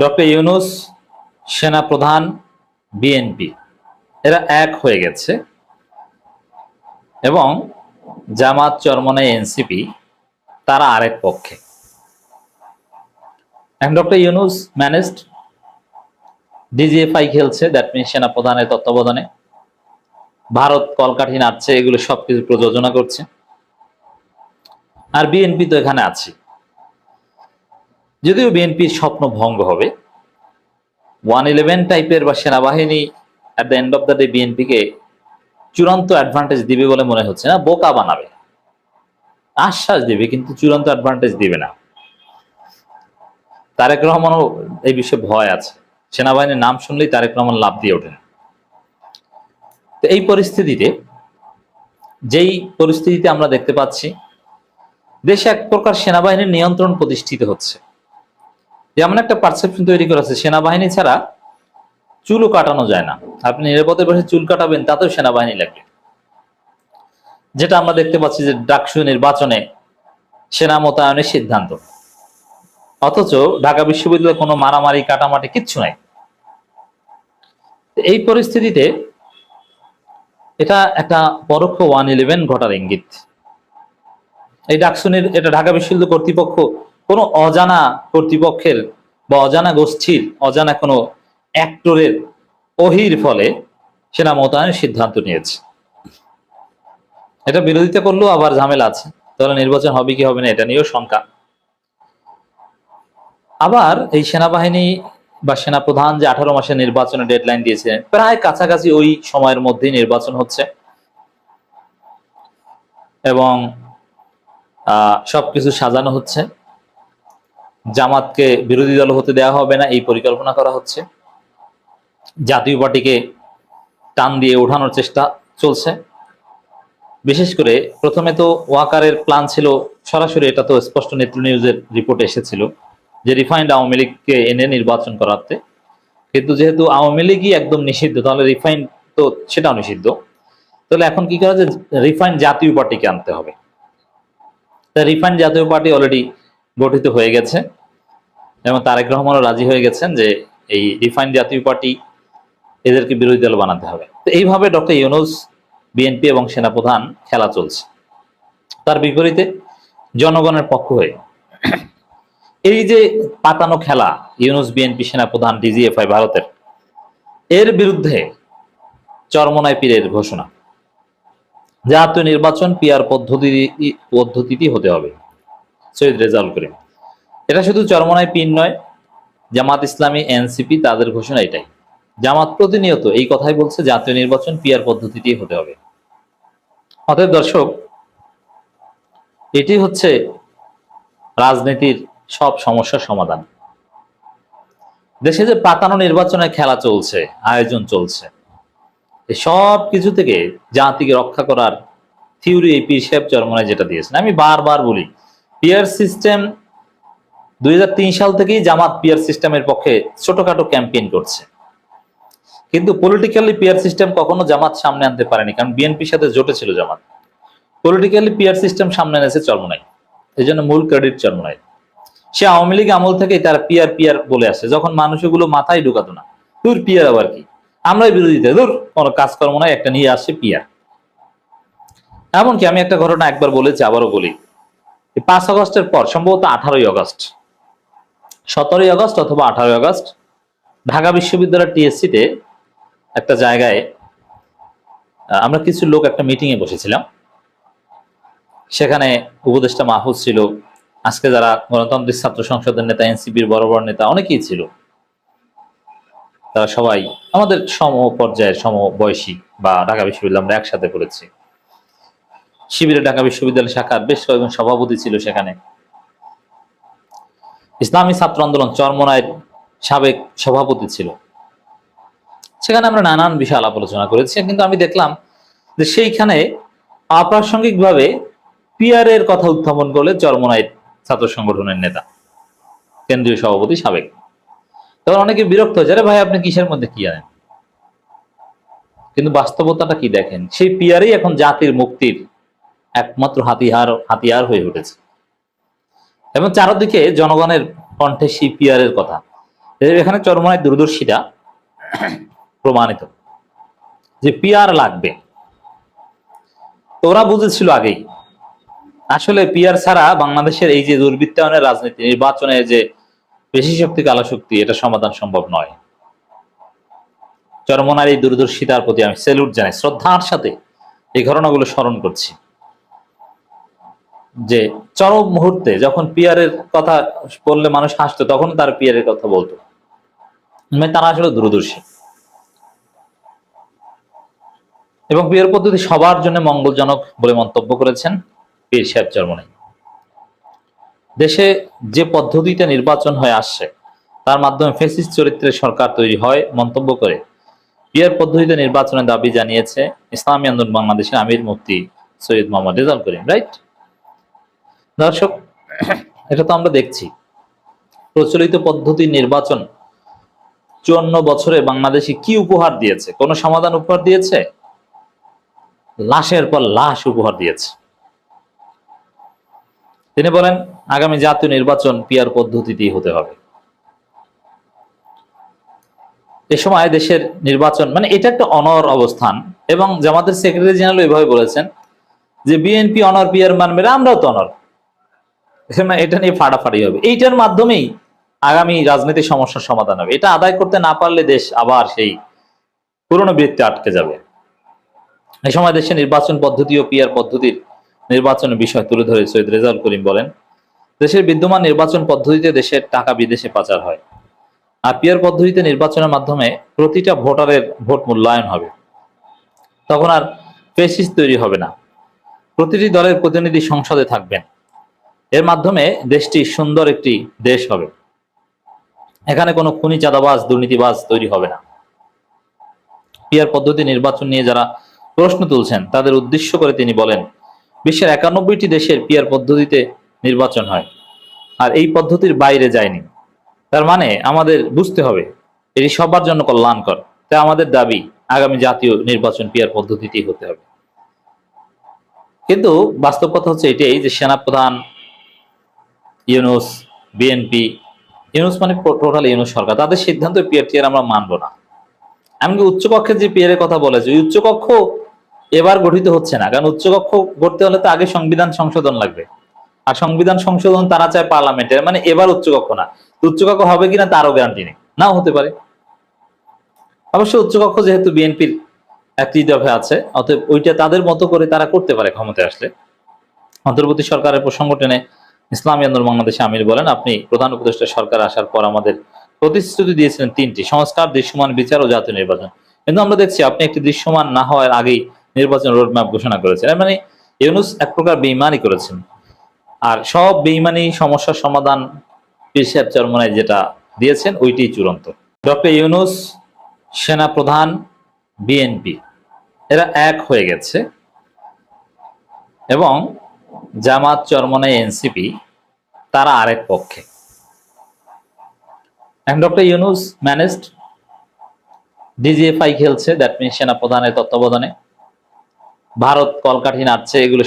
Doctor Yunus, সেনাপ্রধান, BNP এরা এক হয়ে গেছে এবং জামাত, চরমনাই, এনসিপি তারা আরেক পক্ষে। এখন ডক্টর ইউনূস ম্যানেজড ডিজিএফআই খেলছে, দ্যাট মিন সেনাপ্রধানের তত্ত্বাবধানে ভারত কলকাঠি নাড়ছে, এগুলো সবকিছু প্রযোজনা করছে। আর বিএনপি তো এখানে আছে, যদিও বিএনপির স্বপ্ন ভঙ্গ হবে। 111 টাইপের বা সেনাবাহিনী at the end of the day বিএনপিকে চূড়ান্ত অ্যাডভান্টেজ দিবে বলে মনে হচ্ছে না, বোকা বানাবে, আশ্বাস দিবে কিন্তু চূড়ান্ত অ্যাডভান্টেজ দিবে না। তারেক রহমানও এই বিষয়ে ভয় আছে, সেনাবাহিনীর নাম শুনলেই তারেক রহমান লাফ দিয়ে ওঠেন। তো এই পরিস্থিতিতে, যেই পরিস্থিতিতে আমরা দেখতে পাচ্ছি দেশে এক প্রকার সেনাবাহিনীর নিয়ন্ত্রণ প্রতিষ্ঠিত হচ্ছে, যেমন একটা পারসেপশন তৈরি করেছে সেনাবাহিনী ছাড়া চুলও কাটানো যায় না, আপনি নিরাপদে বসে চুল কাটাবেন তাতেও সেনাবাহিনী লাগবে। যেটা আমরা দেখতে পাচ্ছি যে ডাকসু নির্বাচনে সেনা মোতায়েনের সিদ্ধান্ত, অথচ ঢাকা বিশ্ববিদ্যালয়ে কোনো মারামারি কাটামাটি কিচ্ছু নাই। এই পরিস্থিতিতে এটা একটা পরোক্ষ 111 ঘটার ইঙ্গিত। এই ডাকসুনির, এটা ঢাকা বিশ্ববিদ্যালয় কর্তৃপক্ষ কোনো অজানা কর্তৃপক্ষের বা অজানা গোষ্ঠীর, অজানা কোনো অ্যাক্টরের ওহির ফলে সেনা মোতায়েনের সিদ্ধান্ত নিয়েছে। এটা বিরোধিতা করলেও আবার ঝামেলা আছে, তাহলে নির্বাচন হবে কি হবে না এটা নিয়েও শঙ্কা। আবার এই সেনাবাহিনী বা সেনাপ্রধান যে 18 মাসের নির্বাচনের ডেডলাইন দিয়েছে, প্রায় কাছাকাছি ওই সময়ের মধ্যেই নির্বাচন হচ্ছে এবং সবকিছু সাজানো হচ্ছে। জামাতকে বিরোধী দল হতে দেওয়া হবে না এই পরিকল্পনা করা হচ্ছে, জাতীয় পার্টিকে টান দিয়ে ওঠানোর চেষ্টা চলছে। বিশেষ করে প্রথমে তো ওয়াকারের প্ল্যান ছিল সরাসরি, এটা তো স্পষ্ট নেত্র নিউজের রিপোর্টে এসেছিল যে রিফাইন্ড আওয়ামী লীগকে এনে নির্বাচন করাতে, কিন্তু যেহেতু আওয়ামী লীগই একদম নিষিদ্ধ, তাহলে রিফাইন্ড তো সেটাও নিষিদ্ধ, তাহলে এখন কি করা যায়, রিফাইন্ড জাতীয় পার্টিকে আনতে হবে। তা রিফাইন্ড জাতীয় পার্টি অলরেডি গঠিত হয়ে গেছে এবং তারেক রহমানও রাজি হয়ে গেছেন যে এই রিফাইন্ড জাতীয় পার্টি এদেরকে বিরোধী দল বানাতে হবে। তো এইভাবে ডক্টর ইউনূস, বিএনপি এবং সেনাপ্রধান খেলা চলছে। তার বিপরীতে জনগণের পক্ষ হয়ে এই যে পাতানো খেলা, ইউনূস, বিএনপি, সেনাপ্রধান, ডিজিএফআই ভারতের, এর বিরুদ্ধে চরমনাই পীরের ঘোষণা, জাতীয় নির্বাচন পিআর পদ্ধতিতে হতে হবে, সৈয়দ রেজাউল করিম। এটা শুধু চরমনাই পীর নয়, জামাত ইসলামী, এনসিপি তাদের ঘোষণা এটাই। জামাত প্রতিনিয়ত এই কথাই বলছে, জাতীয় নির্বাচন পিআর পদ্ধতিতেই হতে হবে। অতএব দর্শক, এটি হচ্ছে রাজনীতির সব সমস্যার সমাধান। দেশে যে পাতানো নির্বাচনের খেলা চলছে, আয়োজন চলছে, এই সব কিছু থেকে জাতিকে রক্ষা করার থিওরি এই পীর সাহেব চরমনাই যেটা দিয়েছেন। আমি বারবার বলি, পিয়ার সিস্টেম 2003 সাল থেকেই জামাত পিয়ার সিস্টেমের পক্ষে ছোটখাটো ক্যাম্পেইন করছে, কিন্তু পলিটিক্যালি পিয়ার সিস্টেম কখনো জামাত সামনে আনতে পারেনি, কারণ বিএনপির সাথে জোটে ছিল জামাত। পলিটিক্যালি পিয়ার সিস্টেম সামনে এনেছে চরমনাই, এই জন্য মূল ক্রেডিট চরমনাই। সে আওয়ামী লীগ আমল থেকেই তারা পিয়ার পিয়ার বলে আসে, যখন মানুষ এগুলো মাথায় ঢুকাতো না, তোর পিয়ার আবার কি, আমরাই বিরোধিতা, দূর কোনো কাজকর্ম নয়, একটা নিয়ে আসছে পিয়ার। এমনকি আমি একটা ঘটনা একবার বলেছি, আবারও বলি, 5 আগস্টের পর, সম্ভবত 18ই আগস্ট, 17ই আগস্ট অথবা 18ই আগস্ট, ঢাকা বিশ্ববিদ্যালয়ের টিএসসিতে একটা জায়গায় আমরা কিছু লোক একটা মিটিং এ বসেছিলাম। সেখানে উপদেষ্টা মাহফুজ ছিল, আজকে যারা গণতান্ত্রিক ছাত্র সংসদের নেতা, এনসিপির বড় বড় নেতা অনেকেই ছিল। তারা সবাই আমাদের সম পর্যায়ের, সমবয়সী, বা ঢাকা বিশ্ববিদ্যালয় আমরা একসাথে পড়েছি। শিবিরে ঢাকা বিশ্ববিদ্যালয় শাখার বেশ কয়েকজন সভাপতি ছিল সেখানে। ইসলামী ছাত্র আন্দোলন চরমনাইয়ের সাবেক সভাপতি ছিল। সেখানে আমরা নানান বিষয় আলাপ আলোচনা করেছি, কিন্তু আমি দেখলাম যে সেইখানে অপ্রাসঙ্গিকভাবে পিয়ারের কথা উত্থাপন করলে চরমনাই ছাত্র সংগঠনের নেতা, কেন্দ্রীয় সভাপতি সাবেক। তখন অনেকে বিরক্ত হয়ে যায়, ভাই আপনি কিসের মধ্যে কি আনেন? কিন্তু বাস্তবতাটা কি দেখেন, সেই পিয়ারই এখন জাতির মুক্তির একমাত্র হাতিয়ার হয়ে উঠেছে এবং চারদিকে জনগণের কণ্ঠে সেই পিয়ারের কথা। এখানে চরমনায় দূরদর্শিতা প্রমাণিত যে পিআর লাগবে। তো ওরা বুঝেছিল আগেই আসলে পিআর ছাড়া বাংলাদেশের এই যে দুর্বৃত্তায়নের রাজনীতি, নির্বাচনে যে পেশি শক্তি কালো শক্তি, এটা সমাধান সম্ভব নয়। চরমনার এই দূরদর্শিতার প্রতি আমি স্যালুট জানাই, শ্রদ্ধার সাথে এই ঘটনাগুলো স্মরণ করছি। যে চরম মুহূর্তে যখন পিআরের কথা বললে মানুষ হাসতো, তখন তার পিআরের কথা বলতো। তারা আসলে দূরদর্শী এবং পিআর পদ্ধতি সবার জন্য মঙ্গলজনক বলে মন্তব্য করেছেন পীর সাহেব চরমনাই। দেশে যে পদ্ধতিতে নির্বাচন হয়ে আসছে তার মাধ্যমে ফ্যাসিস্ট চরিত্রের সরকার তৈরি হয় মন্তব্য করে পিআর পদ্ধতিতে নির্বাচনের দাবি জানিয়েছে ইসলামী আন্দোলন বাংলাদেশের আমির মুফতি সৈয়দ মোহাম্মদ রেজাউল করিম। রাইট দর্শক, এটা তো আমরা দেখছি প্রচলিত পদ্ধতির নির্বাচন 54 বছরে বাংলাদেশে কি উপহার দিয়েছে? কোন সমাধান উপহার দিয়েছে? লাশের পর লাশ উপহার দিয়েছে। তিনি বলেন আগামী জাতীয় নির্বাচন পিআর পদ্ধতিতেই হতে হবে। এ সময় দেশের নির্বাচন এটা একটা অনর অবস্থান এবং জামাতের সেক্রেটারি জেনারেল এভাবে বলেছেন যে বিএনপি অনর, পিআর মানবে না, আমরাও তো অনর। এটা নিয়ে ফাড়াফাড়ি হবে। এইটার মাধ্যমেই আগামী রাজনৈতিক সমস্যার সমাধান হবে। এটা আদায় করতে না পারলে দেশ আবার সেই পুরনো বৃত্তে আটকে যাবে। এই সময় দেশের নির্বাচন পদ্ধতি ও পিআর পদ্ধতির নির্বাচনের বিষয় তুলে ধরে সৈয়দ রেজাউল করিম বলেন, দেশের বিদ্যমান নির্বাচন পদ্ধতিতে দেশের টাকা বিদেশে পাচার হয়, আর পিআর পদ্ধতিতে নির্বাচনের মাধ্যমে প্রতিটা ভোটারের ভোট মূল্যায়ন হবে। তখন আর ফ্যাসিস্ট তৈরি হবে না। প্রতিটি দলের প্রতিনিধি সংসদে থাকবেন। এর মাধ্যমে দেশটি সুন্দর একটি দেশ হবে। এখানে কোনো খুনি, চাঁদাবাজ, দুর্নীতিবাজ তৈরি হবে না। পিআর পদ্ধতি নির্বাচন নিয়ে যারা প্রশ্ন তুলছেন তাদের উদ্দেশ্য করে তিনি বলেন, বিশ্বের 91টি দেশের পিআর পদ্ধতিতে নির্বাচন হয়, আর এই পদ্ধতির বাইরে যায়নি। তার মানে আমাদের বুঝতে হবে এটি সবার জন্য কল্যাণকর। তাই আমাদের দাবি আগামী জাতীয় নির্বাচন পিআর পদ্ধতিতেই হতে হবে। কিন্তু বাস্তব কথা হচ্ছে এটাই যে সেনাপ্রধান ইউনূস, বিএনপি, ইউনূস টোটাল ইউনূস সরকার, তাদের সিদ্ধান্ত পিআর আমরা মানবো না। এমনকি উচ্চকক্ষের যে পিআর এর কথা বলেছে, ওই উচ্চকক্ষ এবার গঠিত হচ্ছে না, কারণ উচ্চকক্ষ গড়তে হলে তো আগে সংবিধান সংশোধন লাগবে, আর সংবিধান সংশোধন তারা চায় পার্লামেন্টের। এবার উচ্চকক্ষ না, উচ্চকক্ষ হবে কিনা তারও গ্যারান্টি নেই, নাও হতে পারে। অবশ্য উচ্চকক্ষ যেহেতু বিএনপির একটি দফে আছে, অতএব ওইটা তাদের মতো করে তারা করতে পারে ক্ষমতায় আসলে। অন্তর্বর্তী সরকারের প্রসঙ্গ টেনে ইসলামী আন্দোলন বাংলাদেশে আমির বলেন, আপনি প্রধান উপদেষ্টা সরকার আসার পর আমাদের প্রতিশ্রুতি দিয়েছিলেন 3টি: সংস্কার, দৃশ্যমান বিচার ও জাতীয় নির্বাচন। কিন্তু আমরা দেখছি আপনি একটি দৃশ্যমান না হওয়ার আগেই নির্বাচন রোডম্যাপ ঘোষণা করেছেন। ইউনূস এক প্রকার বেইমানি করেছেন, আর সব বেইমানি সমস্যার সমাধান পীর সাহেব চরমনাই যেটা দিয়েছেন ওইটি চূড়ান্ত। ডক্টর ইউনূস, সেনা প্রধান, বিএনপি এরা এক হয়ে গেছে এবং জামাত, চরমনাই, এনসিপি তারা আরেক পক্ষে। ডক্টর ইউনূস ম্যানেজড ডিজিএফআই খেলছে, দ্যাট মিনস সেনা প্রধানের তত্ত্বাবধানে ভারত কলকাঠি নাড়ছে, এগুলো